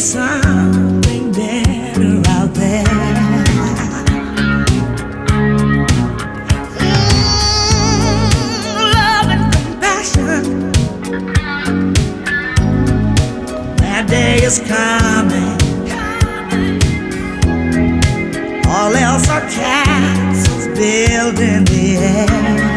something better out there. Love and compassion. That day is coming. All else are castles built in the air.